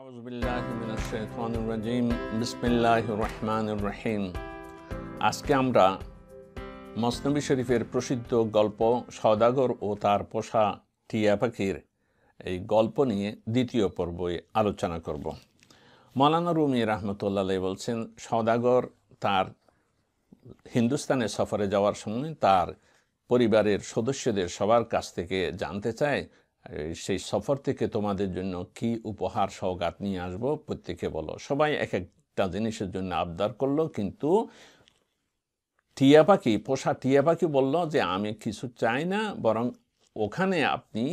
আউযুবিল্লাহি মিনাশ শাইতানির রাজিম বিসমিল্লাহির রহমানির রহিম। আজকে আমরা মসনবি শরীফের প্রসিদ্ধ গল্প সওদাগর ও তার পোষা টিয়া পাখির এই গল্প নিয়ে দ্বিতীয় পর্বে আলোচনা করব। মাওলানা রুমি রাহমাতুল্লাহ আলাইহি বলছেন, সওদাগর তার হিন্দুস্তানে সফরে যাওয়ার সময় তার পরিবারের সদস্যদের সবার কাছ থেকে জানতে চায়, সেই সফর থেকে তোমাদের জন্য কি উপহার সওগাত নিয়ে আসবো, প্রত্যেকে বলো। সবাই এক একটা জিনিসের জন্য আবদার করলো, কিন্তু টিয়া পাখি, পোষা টিয়া পাখি বলল যে আমি কিছু চাই না, বরং ওখানে আপনি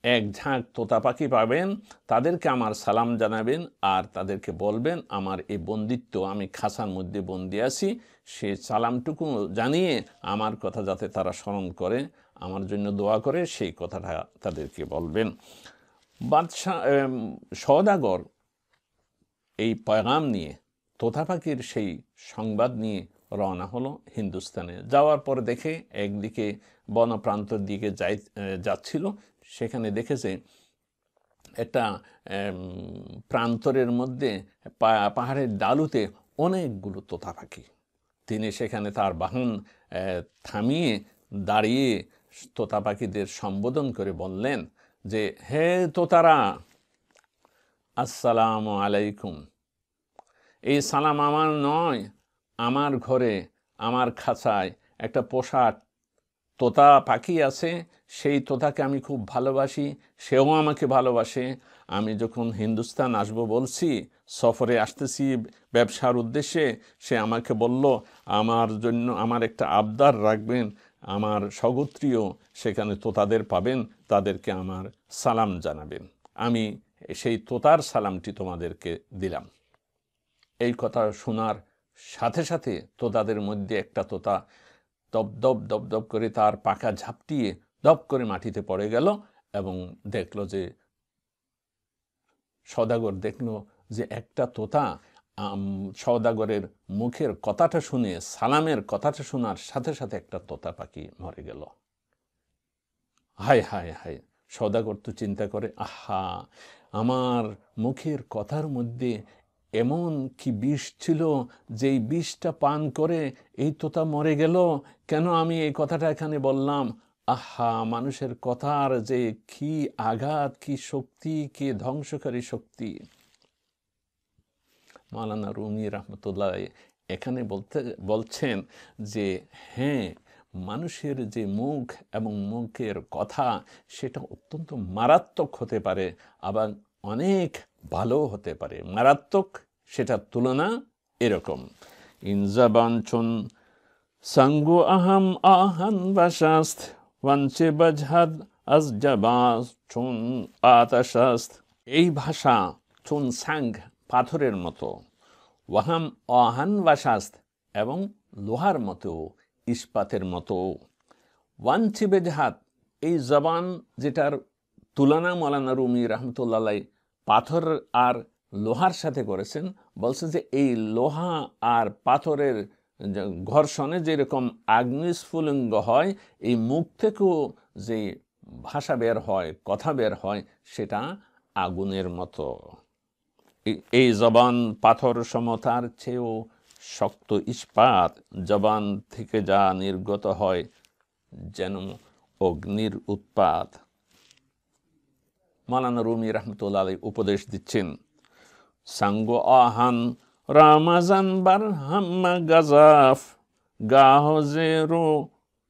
এক ঝাঁক তোতা পাখি পাবেন, তাদেরকে আমার সালাম জানাবেন আর তাদেরকে বলবেন আমার এই বন্দিত্ব, আমি খাঁচার মধ্যে বন্দি আছি, সে সালামটুকু জানিয়ে আমার কথা যাতে তারা স্মরণ করে, আমার জন্য দোয়া করে, সেই কথাটা তাদেরকে বলবেন। বাদশাহ সওদাগর এই পয়গাম নিয়ে, তোতা পাখির সেই সংবাদ নিয়ে রওনা হলো হিন্দুস্তানে। যাওয়ার পর দেখে একদিকে বনপ্রান্তর দিকে যাচ্ছিল, সেখানে দেখেছে একটা প্রান্তরের মধ্যে পাহাড়ের ডালুতে অনেকগুলো তোতা পাখি। তিনি সেখানে তার বাহন থামিয়ে দাঁড়িয়ে তোতা পাখিদের সম্বোধন করে বললেন যে, হে তোতারা, আসসালামু আলাইকুম। এই সালাম আমার নয়, আমার ঘরে, আমার খাঁচায় একটা পোষা তোতা পাখি আছে, সেই তোতাকে আমি খুব ভালোবাসি, সেও আমাকে ভালোবাসে। আমি যখন হিন্দুস্তান আসবো বলছি, সফরে আসতেছি ব্যবসার উদ্দেশ্যে, সে আমাকে বলল আমার জন্য আমার একটা আবদার রাখবেন, আমার স্বগোত্রীয় সেখানে তোতাদের পাবেন, তাদেরকে আমার সালাম জানাবেন। আমি সেই তোতার সালামটি তোমাদেরকে দিলাম। এই কথা শোনার সাথে সাথে তোতাদের মধ্যে একটা তোতা দপদপ দপদপ করে তার পাখা ঝাপটিয়ে দপ করে মাটিতে পড়ে গেল এবং দেখলো যে, সওদাগর দেখলো যে একটা তোতা সওদাগরের মুখের কথাটা শুনে, সালামের কথাটা শোনার সাথে সাথে একটা তোতা পাখি মরে গেল। হায় হায় হায়, সওদাগর তো চিন্তা করে, আহা, আমার মুখের কথার মধ্যে এমন কি বিষ ছিল, যেই বিষটা পান করে এই তোতা মরে গেল, কেন আমি এই কথাটা এখানে বললাম। আহা, মানুষের কথার যে কি আঘাত, কি শক্তি, কি ধ্বংসকারী শক্তি। মাওলানা রুমি রাহমাতুল্লাহ এখানে বলছেন যে হ্যাঁ, মানুষের যে মুখ এবং মুখের কথা, সেটা অত্যন্ত মারাত্মক হতে পারে, আবার অনেক ভালো হতে পারে। মারাত্মক সেটার তুলনা এরকম, ইনজাবান চুন সাঙ্গু আহম আহান বাশাস্ত ওয়ানচে বাজহাদ আজ জাবাস চুন আতাশাস্ত। এই ভাষা চুন সাঙ্গ, পাথরের মতো, ওয়াহাম আহান বাশাস্ত, এবং লোহার মতো, ইস্পাতের মতো। ওয়ানচে বেজহাদ, এই জবান যেটার তুলনা মওলানা রুমি রাহমাতুল্লাহ আলাইহি পাথর আর লোহার সাথে করেছেন, বলছে যে এই লোহা আর পাথরের ঘর্ষণে যেরকম আগ্নেয়স্ফুলিঙ্গ হয়, এই মুখ থেকেও যে ভাষা বের হয়, কথা বের হয়, সেটা আগুনের মতো। এই জবান পাথর সমতার চেয়েও শক্ত ইস্পাত, জবান থেকে যা নির্গত হয় যেন অগ্নির উৎপাত। মাওলানা রুমি রাহমাতুল্লাহ আলাইহি উপদেশ দিচ্ছেন, সাঙ্গো আহান রামাজান বার হাম্মা গাজাফ গাহ জেরো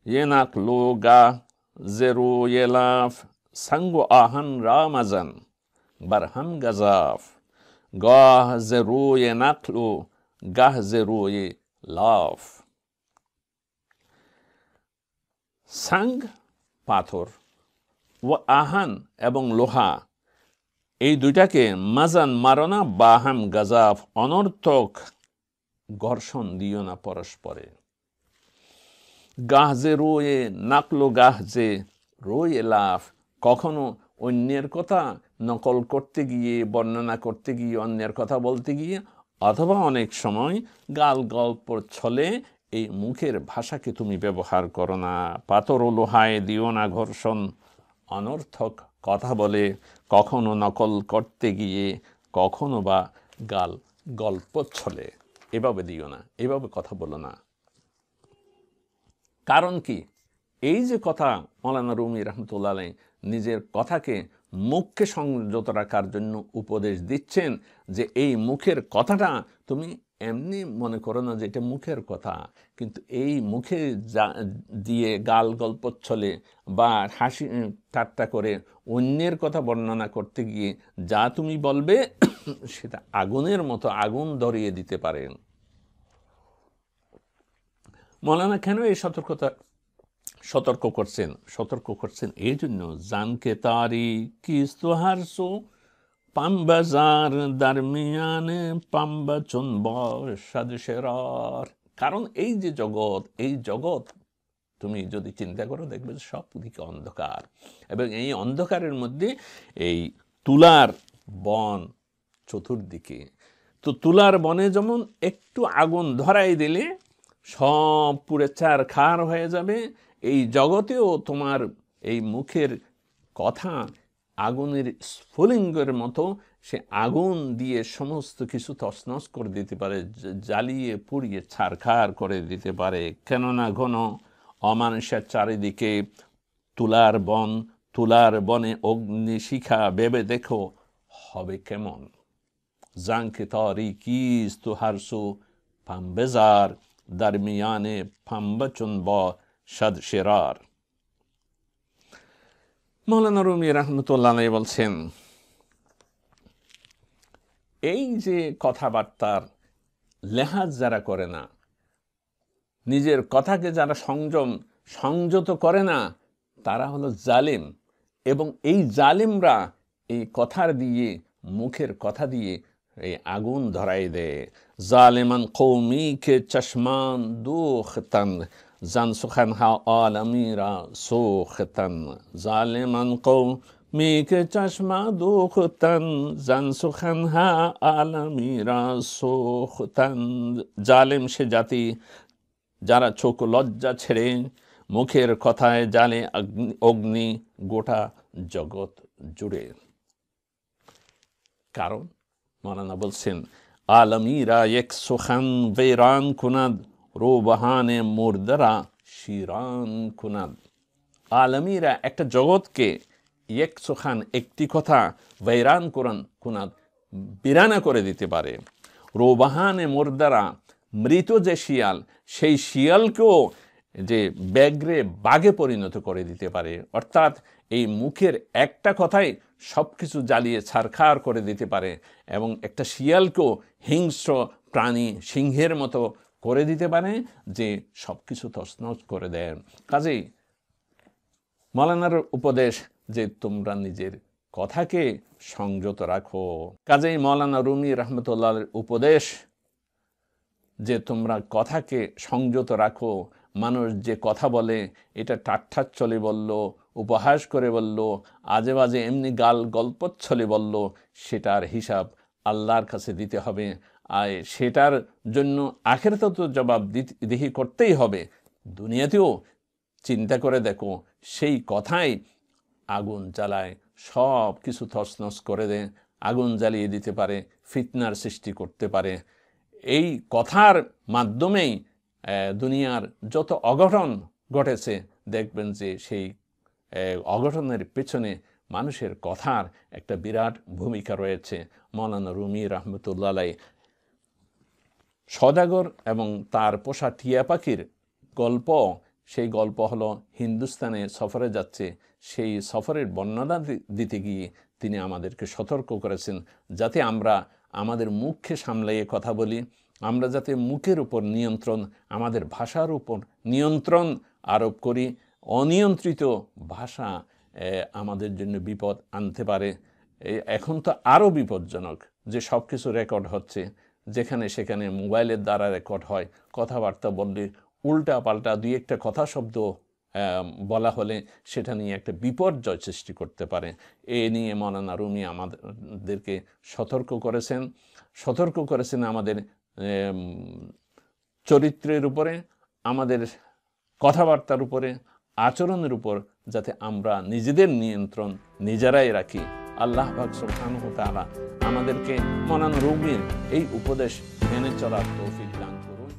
ইয়েনাকলো গা জেরো ইয়েলাফ। সাঙ্গো আহান রামাজান বার হাম গাজাফ গাহ জেরো ইয়েনাকলো গাহ জেরো ইয়েলাফ। সাং পাথর, ও আহান এবং লোহা, এই দুইটাকে মাজান মারনা, বাহাম গাজাফ, অনর্থক ঘর্ষণ দিও না পরস্পরে। গাহজে রোয়ে নাকলো গাহজে রোয়ে লাফ, কখনো অন্যের কথা নকল করতে গিয়ে, বর্ণনা করতে গিয়ে, অন্যের কথা বলতে গিয়ে, অথবা অনেক সময় গাল গল্পর ছলে এই মুখের ভাষাকে তুমি ব্যবহার করো না। পাথর ও লোহায় দিও না ঘর্ষণ, অনর্থক কথা বলে, কখনো নকল করতে গিয়ে, কখনো বা গাল গল্প ছলে এভাবে দিও না, এভাবে কথা বলো না। কারণ কি, এই যে কথা মৌলানা রুমি রহমতুল্লাহ আলাইহি নিজের কথাকে মুখকে সংযত রাখার জন্য উপদেশ দিচ্ছেন, যে এই মুখের কথাটা তুমি এমনি মনে করো না যে এটা মুখের কথা, কিন্তু এই মুখে দিয়ে গাল গল্প ছলে বা হাসি ঠাট্টা করে অন্যের কথা বর্ণনা করতে গিয়ে যা তুমি বলবে সেটা আগুনের মতো আগুন ধরিয়ে দিতে পারেন। মৌলানা কেন এই সতর্ক করছেন এই জন্য, জানকে তারি কিস্তোহার সো পাম্বাজার দারমিয়ানে পাম্বা চুনব সাদশেরার। কারণ এই যে জগৎ, এই জগৎ তুমি যদি চিন্তা করো দেখবে সব দিকে অন্ধকার, এবং এই অন্ধকারের মধ্যে এই তুলার বন চতুর্দিকে। তো তুলার বনে যেমন একটু আগুন ধরাই দিলে সব পুরে ছারখার হয়ে যাবে, এই জগতেও তোমার এই মুখের কথা আগুনের স্ফুলিঙ্গের মতো সে আগুন দিয়ে সমস্ত কিছু তছনছ করে দিতে পারে, জ্বালিয়ে পুড়িয়ে ছারখার করে দিতে পারে। কেননা ঘন অমানুষের চারিদিকে তুলার বন, তুলার বনে অগ্নিশিখা, ভেবে দেখো হবে কেমন। জাঙ্কে তরি কিস তুহারসু পাম্বেজার দারমিয়ানে পাম্বাচুনব সাদশেরার। মৌলানা রুমি রহমতুল্লাহ আলাইহি বলছেন, এই যে কথাবার্তার লেহাজ যারা করে না, নিজের কথাকে যারা সংযত করে না, তারা হলো জালিম। এবং এই জালিমরা এই কথার দিয়ে, মুখের কথা দিয়ে এই আগুন ধরাই দেয়। জালিমান কৌমি কে চশমান দুখতন জান সুখান হা আলমিরা সোখতন। জালিমান কৌমি কে চশমা দুখতন জান সুখান হা আলমিরা সোখতন। জালিম সে জাতি যারা চোখ লজ্জা ছেড়ে মুখের কথায় জ্বালে অগ্নি গোটা জগৎ জুড়ে। কারণ মৌলানা বলছেন, আলমিরা এক সুখান বেরান কুনাদ রোবাহানে মুর্দারা শিরান কুনাদ। আলমিরা একটা জগৎকে এক সুখান একটি কথা বেরান কুনাদ বিরানা করে দিতে পারে। রোবাহানে মুর্দারা মৃত যে শিয়াল, সেই শিয়ালকেও যে ব্যাঘ্রে বাঘে পরিণত করে দিতে পারে। অর্থাৎ এই মুখের একটা কথাই সব কিছু জ্বালিয়ে ছারখার করে দিতে পারে, এবং একটা শিয়ালকেও হিংস্র প্রাণী সিংহের মতো করে দিতে পারে, যে সব কিছু তছনছ করে দেয়। কাজেই মৌলানার উপদেশ যে তোমরা নিজের কথাকে সংযত রাখো। কাজেই মৌলানা রুমি রহমতুল্লাহর উপদেশ যে তোমরা কথাকে সংযত রাখো। মানুষ যে কথা বলে এটা ঠাট্টাচ্ছলে বলল, উপহাস করে বলল, আজে বাজে এমনি গাল গল্পচ্ছলে বলল, সেটার হিসাব আল্লাহর কাছে দিতে হবে। আর সেটার জন্য আখিরাতে তো জবাবদিহি করতেই হবে। দুনিয়াতেও চিন্তা করে দেখো, সেই কথাই আগুন জ্বালায়, সব কিছু তছনছ করে দেয়, আগুন জ্বালিয়ে দিতে পারে, ফিতনার সৃষ্টি করতে পারে। এই কথার মাধ্যমেই দুনিয়ার যত অঘটন ঘটেছে, দেখবেন যে সেই অঘটনের পেছনে মানুষের কথার একটা বিরাট ভূমিকা রয়েছে। মৌলানা রুমি রহমতুল্লাহ আলাইহি সওদাগর এবং তার পোষা টিয়া পাখির গল্প, সেই গল্প হলো হিন্দুস্তানে সফরে যাচ্ছে, সেই সফরের বর্ণনা দিতে গিয়ে তিনি আমাদেরকে সতর্ক করেছেন, যাতে আমরা আমাদের মুখকে সামলাইয়ে কথা বলি, আমরা যাতে মুখের উপর নিয়ন্ত্রণ, আমাদের ভাষার উপর নিয়ন্ত্রণ আরোপ করি। অনিয়ন্ত্রিত ভাষা আমাদের জন্য বিপদ আনতে পারে। এখন তো আরও বিপজ্জনক যে সব কিছু রেকর্ড হচ্ছে, যেখানে সেখানে মোবাইলের দ্বারা রেকর্ড হয়। কথাবার্তা বললে উল্টা পাল্টা দুই একটা কথা শব্দ বলা হলে সেটা নিয়ে একটা বিপর্যয় সৃষ্টি করতে পারে। এ নিয়ে মৌলানা রুমি আমাদেরকে সতর্ক করেছেন আমাদের চরিত্রের উপরে, আমাদের কথাবার্তার উপরে, আচরণের উপর, যাতে আমরা নিজেদের নিয়ন্ত্রণ নিজেরাই রাখি। আল্লাহ পাক সুবহানাহু ওয়া তাআলা আমাদেরকে মৌলানা রুমির এই উপদেশ মেনে চলার তৌফিক দান করুন।